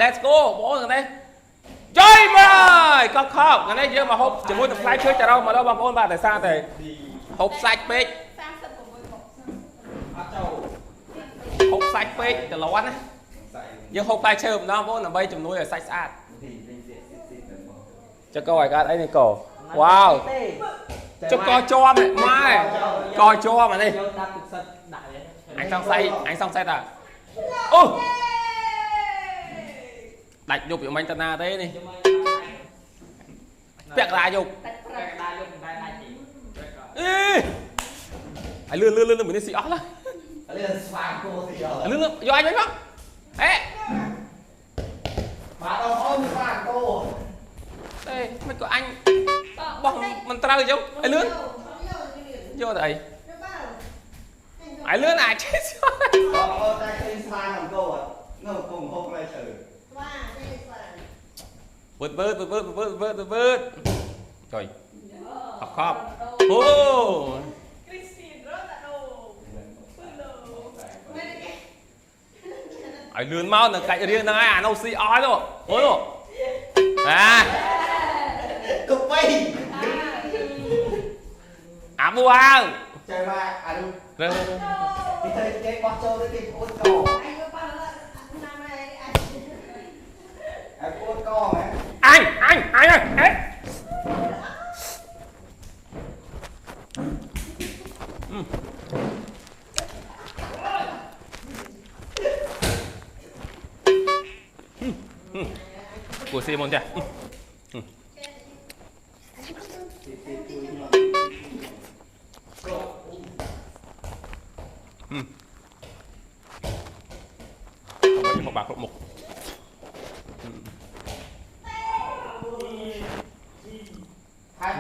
let's go បងប្អូននេះជួយមកកប់ខប់ថ្ងៃនេះយើងមកហូបជាមួយនឹងផ្លែឈើចារោមកដល់បងប្អូនបាទតែសារតែហូបសាច់ពេកហូបសាច់ពេកច្រឡន់ណាយើងហូបផ្លែឈើម្ដងបងប្អូនដើម្បីជំនួយឲ្យសាច់ស្អាតចុះកឲ្យកាត់អីនេះកវ៉ាវចុះកជាប់ម៉ែកជាប់អានេះអញសង្ស័យតាអូដាច់យប់យ៉ាងម៉េចតាណាទេនេះពាក់កណ្ដាលយប់អេឲ្យលឿនមួយនេះស៊ីអស់ឡើយលឿនស្វាគោស៊ីអស់លឿនយកអញវិញមកហេបាទអូនស្វាគោទេមិនក៏អញបោះមិនត្រូវចឹងឲ្យលឿនយកទៅអីឲ្យលឿនអាចចេះអូតែឃើញស្វាគោនៅកំពុងហូបផ្លែឈើស្វាទេស្វាវើតចុយខប់អូឲ្យលឿនមកនឹងកាច់រៀងហ្នឹងហើយអានោះស៊ីអស់ទៅអូអាកុំបីអាប៊ូអាវចេះមកអានោះរើទីទៅគេបោះចូលទៅទីប្អូនកអញទៅប៉ះណាមអញប្អូនកហ៎អញអេគួរស៊ីមុនចាហូបបាក់គ្រប់មុខ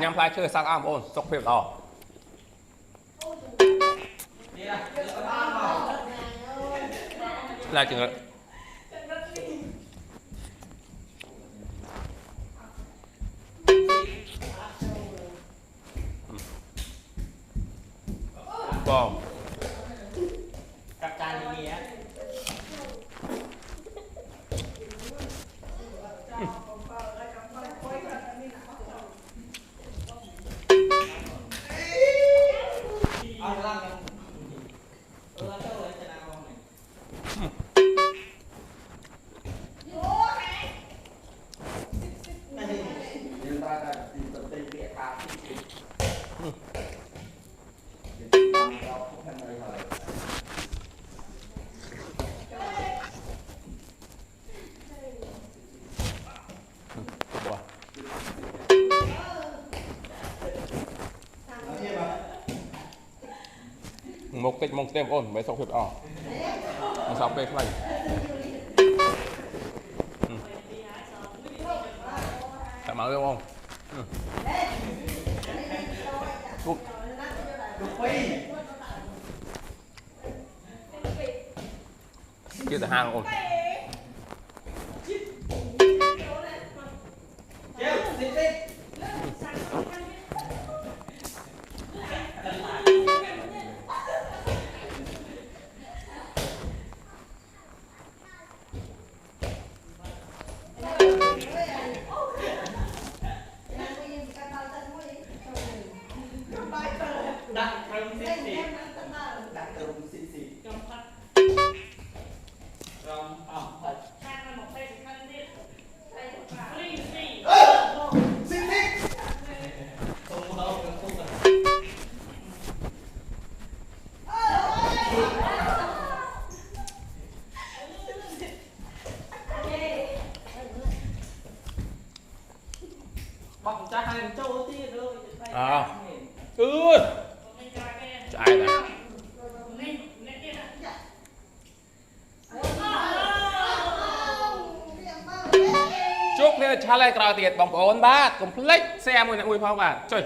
ញ៉ាំផ្លែឈើសាក់អស់បងប្អូនសុខភាពល្អផ្លែចង្រិតបងកាត់ចាននេះមកតិចមកទេបងប្អូនមិនសុខភាពអស់មិនសោកពេលខ្លីតែមកទេបងគប់គេទៅហាងបងប្អូនบองจะให้โจ้ที่เลยchạy này chúc nên challenge cào tiệt bóng ổn ba complete xe mùi này ui phong à trời